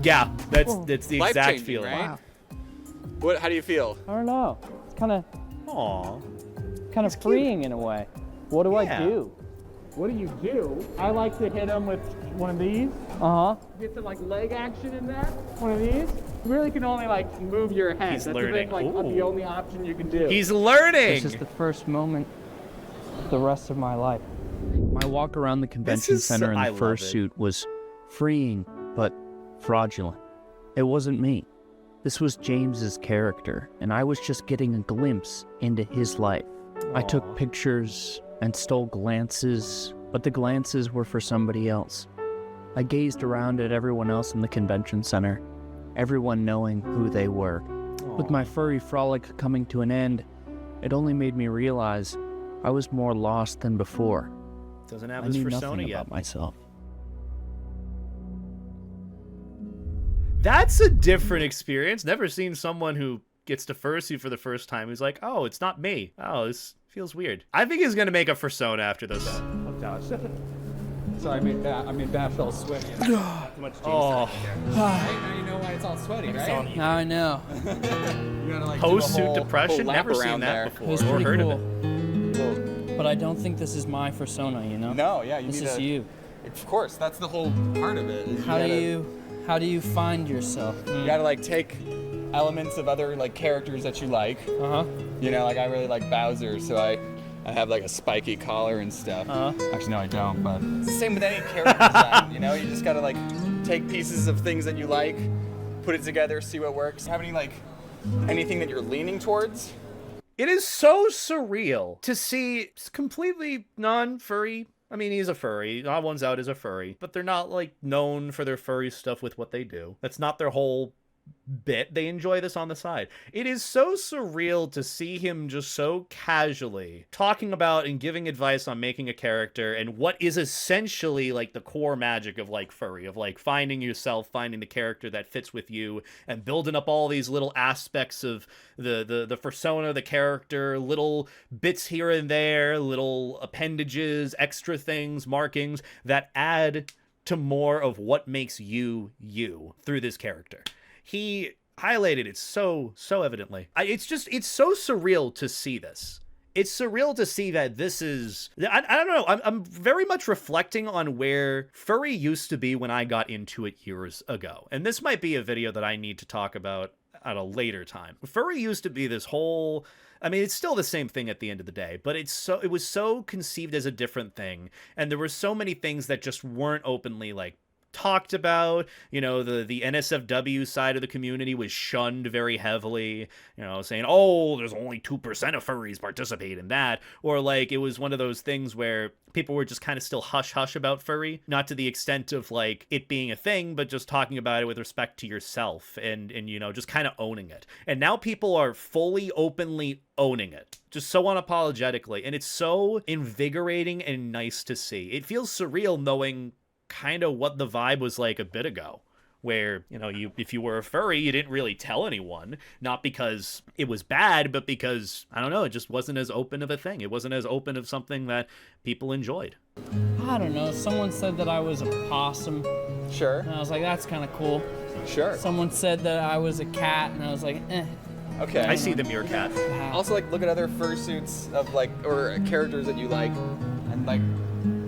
Yeah, that's the exact Life-changing, feeling. right? Wow. What? How do you feel? I don't know. It's kind of Aww. freeing in a way. What do I do? What do you do? I like to hit them with one of these. Get some like leg action in there. One of these. You really can only like move your head. He's That's learning. The, thing, like, the only option you can do. He's learning. This is the first moment of the rest of my life. My walk around the convention center in I the love fursuit was freeing, but fraudulent. It wasn't me. This was James's character, and I was just getting a glimpse into his life. I took pictures and stole glances, but the glances were for somebody else. I gazed around at everyone else in the convention center, everyone knowing who they were. With my furry frolic coming to an end, it only made me realize I was more lost than before. Doesn't have I his knew Fursona nothing yet. about myself. That's a different experience. Never seen someone who gets to fursuit for the first time who's like, oh, it's not me. Oh, this feels weird. I think he's gonna make a Fursona after this. Oh gosh. Sorry, I made that felt sweaty. Too much Oh. Now you know why it's all sweaty, right? Now I know. You gotta like Post-suit depression? lap Never seen around that there. before. It was Or pretty heard cool. of it. But I don't think this is my Fursona, you know? No, yeah, you This need is to, you. Of course, that's the whole part of it. is How do you find yourself? You gotta like take elements of other like characters that you like. You know, like I really like Bowser, so I have like a spiky collar and stuff. Actually, no, I don't. But it's the same with any character design. You know, you just gotta like take pieces of things that you like, put it together, see what works. Have any like anything that you're leaning towards? It is so surreal to see completely non-furry. I mean, he's a furry. Odd One's Out is a furry, but they're not like known for their furry stuff with what they do. That's not their whole bit. They enjoy this on the side. It is so surreal to see him just so casually talking about and giving advice on making a character and what is essentially like the core magic of like furry, of like finding yourself, finding the character that fits with you, and building up all these little aspects of the persona, the character, little bits here and there, little appendages, extra things, markings that add to more of what makes you you through this character. He highlighted it so evidently. It's so surreal to see this. It's surreal to see that this is, I don't know, I'm very much reflecting on where furry used to be when I got into it years ago. And this might be a video that I need to talk about at a later time. Furry used to be this whole, I mean, it's still the same thing at the end of the day, but it was so conceived as a different thing. And there were so many things that just weren't openly like talked about. You know, the NSFW side of the community was shunned very heavily, you know, saying, oh, there's only 2% of furries participate in that. Or like, it was one of those things where people were just kind of still hush-hush about furry, not to the extent of like it being a thing, but just talking about it with respect to yourself and you know, just kind of owning it. And now people are fully openly owning it, just so unapologetically, and it's so invigorating and nice to see. It feels surreal knowing kind of what the vibe was like a bit ago, where, you know, if you were a furry, you didn't really tell anyone, not because it was bad, but because, I don't know, it just wasn't as open of a thing. It wasn't as open of something that people enjoyed. I don't know. Someone said that I was a possum. Sure. And I was like, that's kind of cool. Sure. Someone said that I was a cat, and I was like, eh. Okay. I see the meerkat. Also, like, look at other fursuits of like, or characters that you like, and like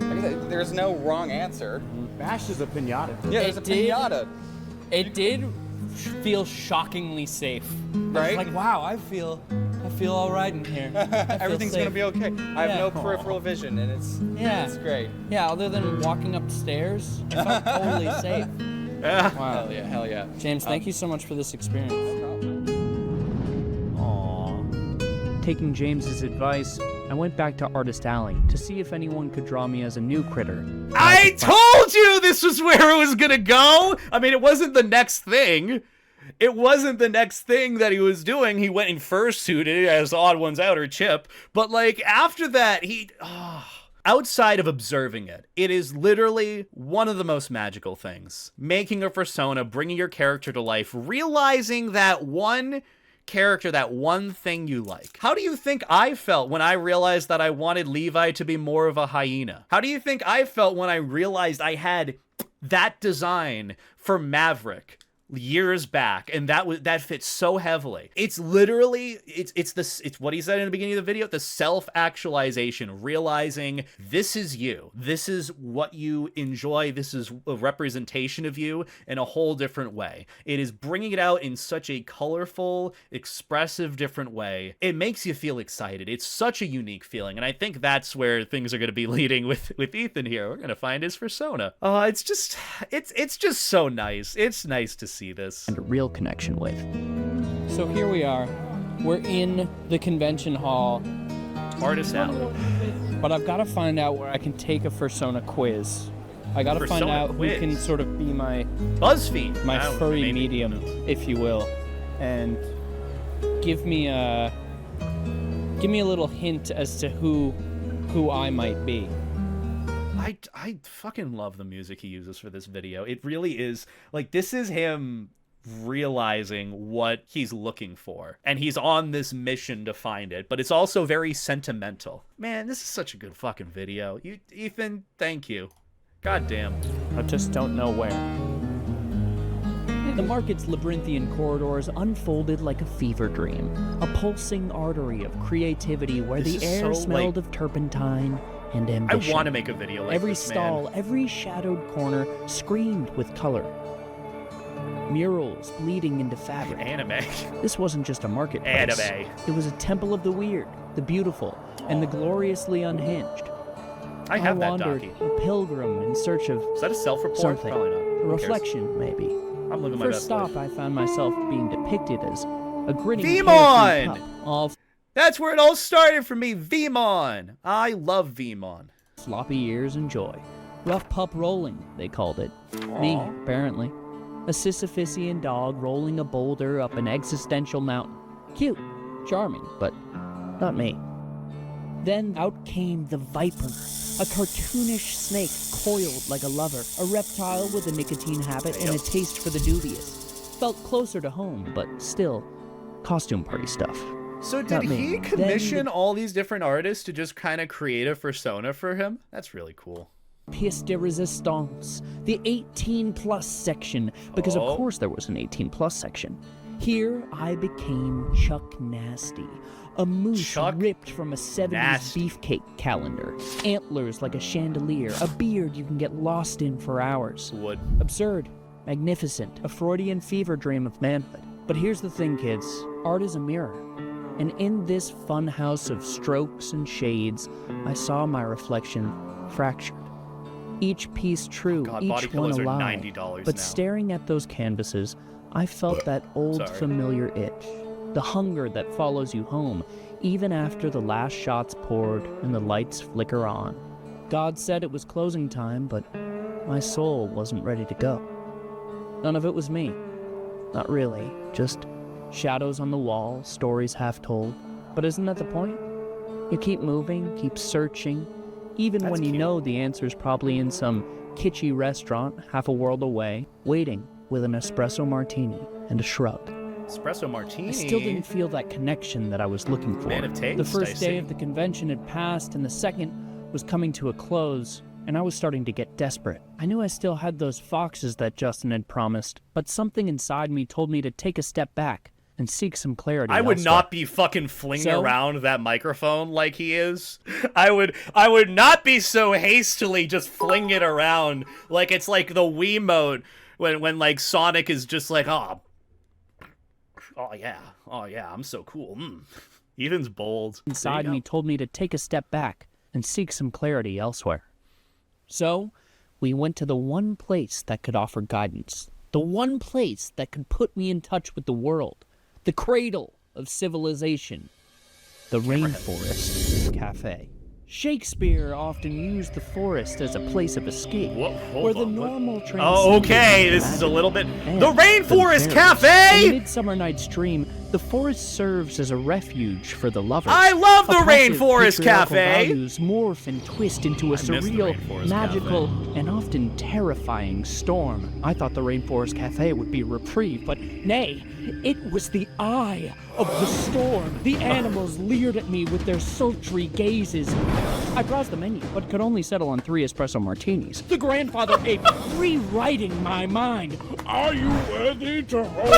I said, there's no wrong answer. Bash is a pinata. Yeah, there's a pinata. It did feel shockingly safe. Right? Like, wow, I feel I feel all right in here. Everything's gonna be okay. I have no peripheral vision, and it's great. Yeah, other than walking upstairs, I felt totally safe. Yeah. Wow. Hell yeah. James, thank you so much for this experience. Aww. Taking James's advice, I went back to Artist Alley to see if anyone could draw me as a new critter. I told you this was where it was gonna go! I mean, it wasn't the next thing. It wasn't the next thing that he was doing. He went in fursuited as Odd One's Outer Chip. But, like, after that, outside of observing it, it is literally one of the most magical things. Making a persona, bringing your character to life, realizing that one character, that one thing you like. How do you think I felt when I realized that I wanted Levi to be more of a hyena? How do you think I felt when I realized I had that design for Maverick years back, and that fits so heavily? It's literally it's what he said in the beginning of the video, the self-actualization, realizing this is you, this is what you enjoy, this is a representation of you in a whole different way. It is bringing it out in such a colorful, expressive, different way. It makes you feel excited. It's such a unique feeling, and I think that's where things are going to be leading with Ethan here. We're going to find his persona. It's just so nice. It's nice to see this. And a real connection with. So here we are. We're in the convention hall. Artist Alley. But I've got to find out where I can take a Fursona quiz. I got to find out who can sort of be my BuzzFeed, my furry medium, if you will, and give me a little hint as to who I might be. I fucking love the music he uses for this video. It really is, like, this is him realizing what he's looking for, and he's on this mission to find it, but it's also very sentimental. Man, this is such a good fucking video. Ethan, thank you. God damn. I just don't know where. The market's labyrinthian corridors unfolded like a fever dream, a pulsing artery of creativity where the air smelled of turpentine and ambition. I want to make a video like every this, stall, man. Every shadowed corner screamed with color. Murals bleeding into fabric. Anime. This wasn't just a marketplace. Anime. It was a temple of the weird, the beautiful, and the gloriously unhinged. I have that wandered, docu. A pilgrim in search of Is that a self-report? something. Probably not. A reflection, maybe. I'm living my First best stop, life. I found myself being depicted as a grinning Vemon! carefree pup, all That's where it all started for me, Vemon. I love Vemon. floppy ears and joy. Rough pup rolling, they called it. Me, apparently. A Sisyphusian dog rolling a boulder up an existential mountain. Cute, charming, but not me. Then out came the Viper, a cartoonish snake coiled like a lover, a reptile with a nicotine habit and a taste for the dubious. Felt closer to home, but still, costume party stuff. So did Not me. he commission all these different artists to just kind of create a persona for him? That's really cool. Pièce de résistance, the 18+ section, because of course there was an 18+ section. Here I became Chuck Nasty, a moose ripped from a 70s beefcake calendar, antlers like a chandelier, a beard you can get lost in for hours. Wood. Absurd, magnificent, a Freudian fever dream of manhood. But here's the thing, kids, art is a mirror. And in this fun house of strokes and shades, I saw my reflection fractured. Each piece true, God, each body one pillows a are lie. $90 But now. staring at those canvases, I felt that old familiar itch. The hunger that follows you home, even after the last shot's poured and the lights flicker on. God said it was closing time, but my soul wasn't ready to go. None of it was me. Not really, just shadows on the wall, stories half told. But isn't that the point? You keep moving, keep searching, even when you know the answer's probably in some kitschy restaurant half a world away, waiting with an espresso martini and a shrug. Espresso martini. I still didn't feel that connection that I was looking for. Man of taste, The first I day see. of the convention had passed, and the second was coming to a close, and I was starting to get desperate. I knew I still had those foxes that Justin had promised, but something inside me told me to take a step back and seek some clarity. I would elsewhere. not be fucking flinging So- around that microphone like he is. I would not be so hastily just flinging it around like it's like the Wiimote when like Sonic is just like, oh yeah, I'm so cool. Ethan's bold. Inside me told me to take a step back and seek some clarity elsewhere. So, we went to the one place that could offer guidance. The one place that could put me in touch with the world. The cradle of civilization. The Rainforest Cafe. Shakespeare often used the forest as a place of escape, where the normal okay, this is a little bit... The Rainforest Cafe! In Midsummer Night's Dream, the forest serves as a refuge for the lovers. I love the Oppressive Rainforest patriarchal Cafe! Values morph and twist into a surreal, magical, and often terrifying storm. I thought the Rainforest Cafe would be a reprieve, but nay, it was the eye of the storm. The animals leered at me with their sultry gazes. I browsed the menu, but could only settle on 3 espresso martinis. The grandfather ape rewriting my mind. Are you worthy to hold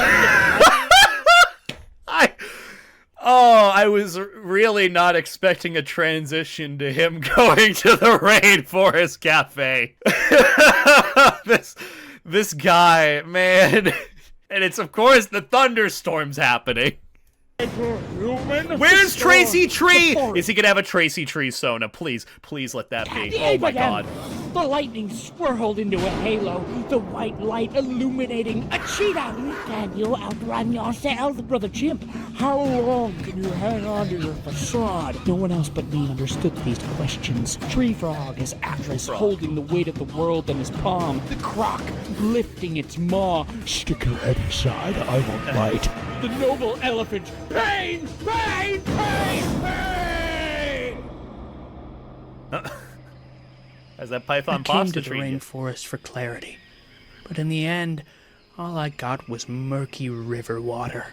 I was really not expecting a transition to him going to the Rainforest Cafe. This guy, man. And it's, of course, the thunderstorms happening. Where's Tracy Tree? Is he gonna have a Tracy Tree Sona? Please let that be. Oh my god. The lightning swirled into a halo, the white light illuminating a cheetah. Can you outrun yourself, Brother Chimp? How long can you hang on to your facade? No one else but me understood these questions. Tree Frog, his atlas holding the weight of the world in his palm. The croc lifting its maw. Stick your head inside, I won't bite. The noble elephant. Pain! Pain! Pain! Pain! As that python I came pasta to the treat you. rainforest for clarity, but in the end, all I got was murky river water.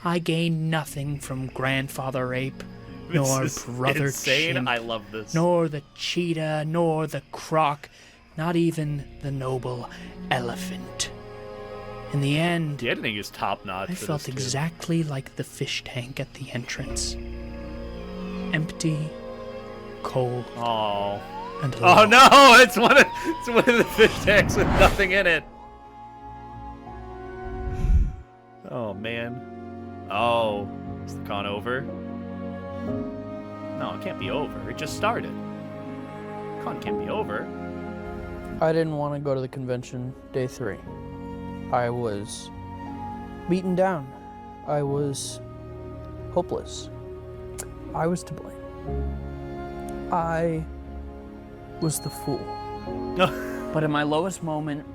I gained nothing from Grandfather Ape, nor This is Brother insane. Chimp, I love this. nor the cheetah, nor the croc, not even the noble elephant. In the end, The editing is top notch. I felt exactly like the fish tank at the entrance. Empty, cold, and Oh alone. no! It's one of the fish tanks with nothing in it. Oh man. Oh, is the con over? No, it can't be over. It just started. Con can't be over. I didn't want to go to the convention day 3. I was beaten down. I was hopeless. I was to blame. I was the fool. But in my lowest moment,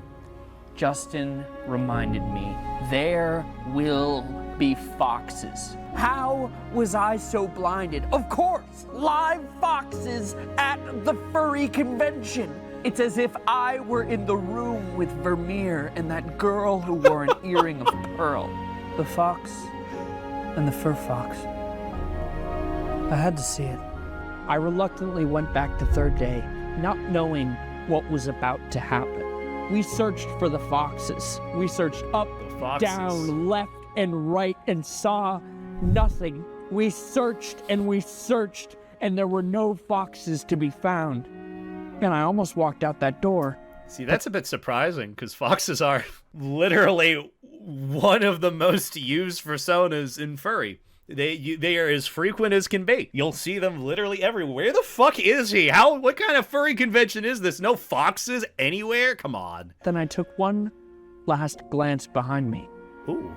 Justin reminded me, there will be foxes. How was I so blinded? Of course, live foxes at the furry convention. It's as if I were in the room with Vermeer and that girl who wore an earring of pearl. The fox and the fur fox. I had to see it. I reluctantly went back the 3rd day, not knowing what was about to happen. We searched for the foxes. We searched up, down, left, and right, and saw nothing. We searched, and there were no foxes to be found. And I almost walked out that door. See, that's a bit surprising, because foxes are literally one of the most used Fursonas in furry. They are as frequent as can be. You'll see them literally everywhere. Where the fuck is he? What kind of furry convention is this? No foxes anywhere? Come on. Then I took one last glance behind me. Ooh.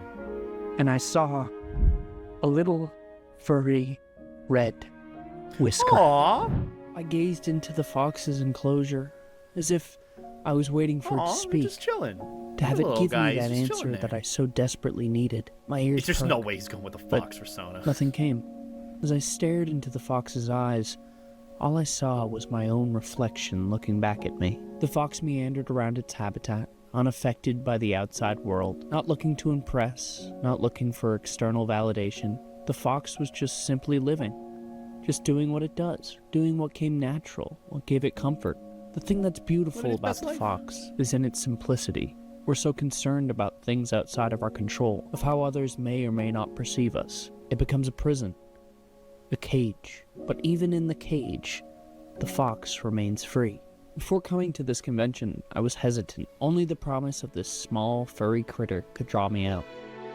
And I saw a little furry red whisker. Aww. I gazed into the fox's enclosure as if I was waiting for it to speak. Just chilling. To have it Little give guy, me that he's just answer chilling that there. I so desperately needed. My ears There's no perked, way he's going with a but fox persona. nothing came. As I stared into the fox's eyes, all I saw was my own reflection looking back at me. The fox meandered around its habitat, unaffected by the outside world, not looking to impress, not looking for external validation. The fox was just simply living, just doing what it does, doing what came natural, what gave it comfort. The thing that's beautiful about the fox is in its simplicity. We're so concerned about things outside of our control, of how others may or may not perceive us. It becomes a prison, a cage. But even in the cage, the fox remains free. Before coming to this convention, I was hesitant. Only the promise of this small, furry critter could draw me out.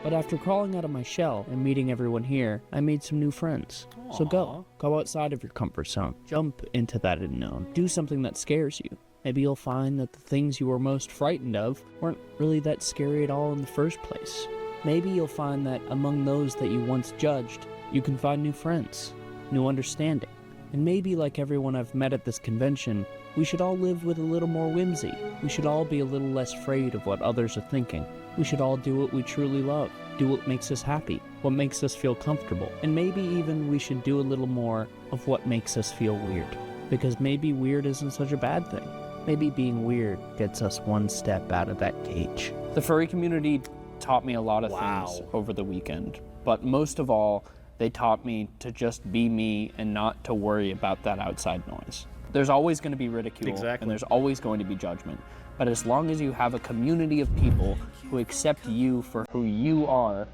But after crawling out of my shell and meeting everyone here, I made some new friends. So go outside of your comfort zone. Jump into that unknown. Do something that scares you. Maybe you'll find that the things you were most frightened of weren't really that scary at all in the first place. Maybe you'll find that among those that you once judged, you can find new friends, new understanding. And maybe, like everyone I've met at this convention, we should all live with a little more whimsy. We should all be a little less afraid of what others are thinking. We should all do what we truly love, do what makes us happy, what makes us feel comfortable. And maybe even we should do a little more of what makes us feel weird. Because maybe weird isn't such a bad thing. Maybe being weird gets us one step out of that cage. The furry community taught me a lot of things over the weekend, but most of all, they taught me to just be me and not to worry about that outside noise. There's always going to be ridicule, and there's always going to be judgment, but as long as you have a community of people who accept you for who you are,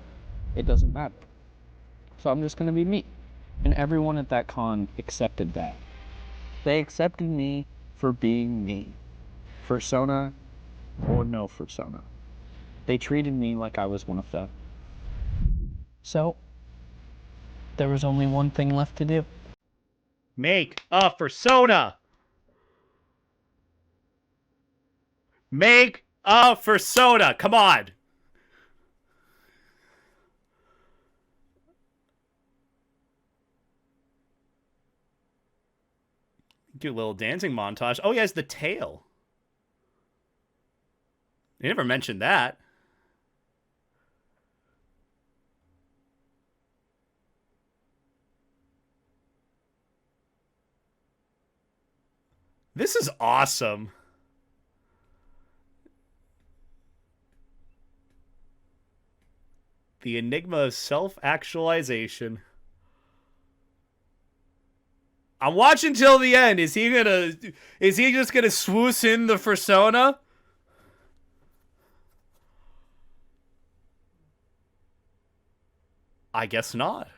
it doesn't matter. So I'm just going to be me. And everyone at that con accepted that. They accepted me for being me. Fursona or no Fursona. They treated me like I was one of them. So, there was only one thing left to do. Make a Fursona! Make a Fursona! Come on! Do a little dancing montage. Oh, he has the tail. They never mentioned that. This is awesome. The enigma of self-actualization. I'm watching till the end. Is he just gonna swoosh in the Fursona? I guess not.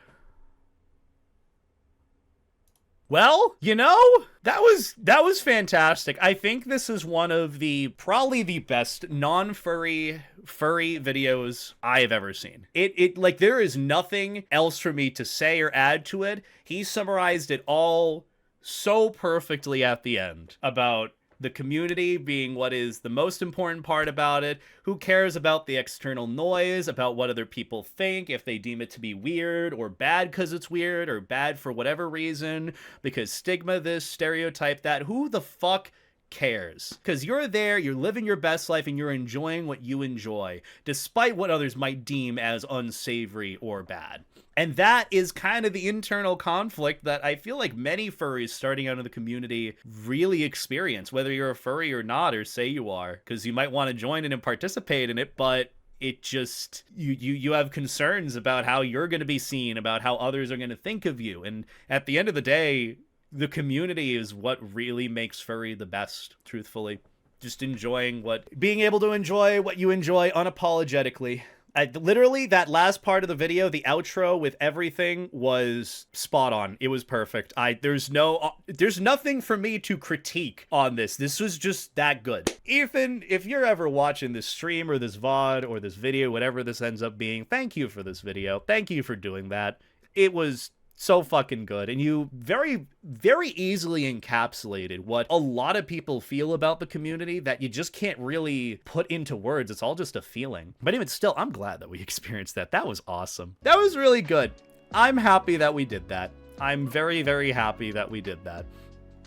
Well, you know, that was fantastic. I think this is one of probably the best non-furry videos I have ever seen. It like, there is nothing else for me to say or add to it. He summarized it all so perfectly at the end about the community being what is the most important part about it. Who cares about the external noise, about what other people think, if they deem it to be weird or bad because it's weird or bad for whatever reason, because stigma this, stereotype that. Who the fuck cares? Because you're there, you're living your best life, and you're enjoying what you enjoy, despite what others might deem as unsavory or bad. And that is kind of the internal conflict that I feel like many furries starting out in the community really experience, whether you're a furry or not, or say you are, because you might want to join in and participate in it, but it just, you have concerns about how you're going to be seen, about how others are going to think of you. And at the end of the day, the community is what really makes furry the best, truthfully. Just being able to enjoy what you enjoy unapologetically. Literally, that last part of the video, the outro with everything, was spot on. It was perfect. There's nothing for me to critique on this. This was just that good. Ethan, if you're ever watching this stream or this VOD or this video, whatever this ends up being, thank you for this video. Thank you for doing that. It was so fucking good, and you very, very easily encapsulated what a lot of people feel about the community that you just can't really put into words. It's all just a feeling. But even still, I'm glad that we experienced that. That was awesome. That was really good. I'm happy that we did that. I'm very, very happy that we did that.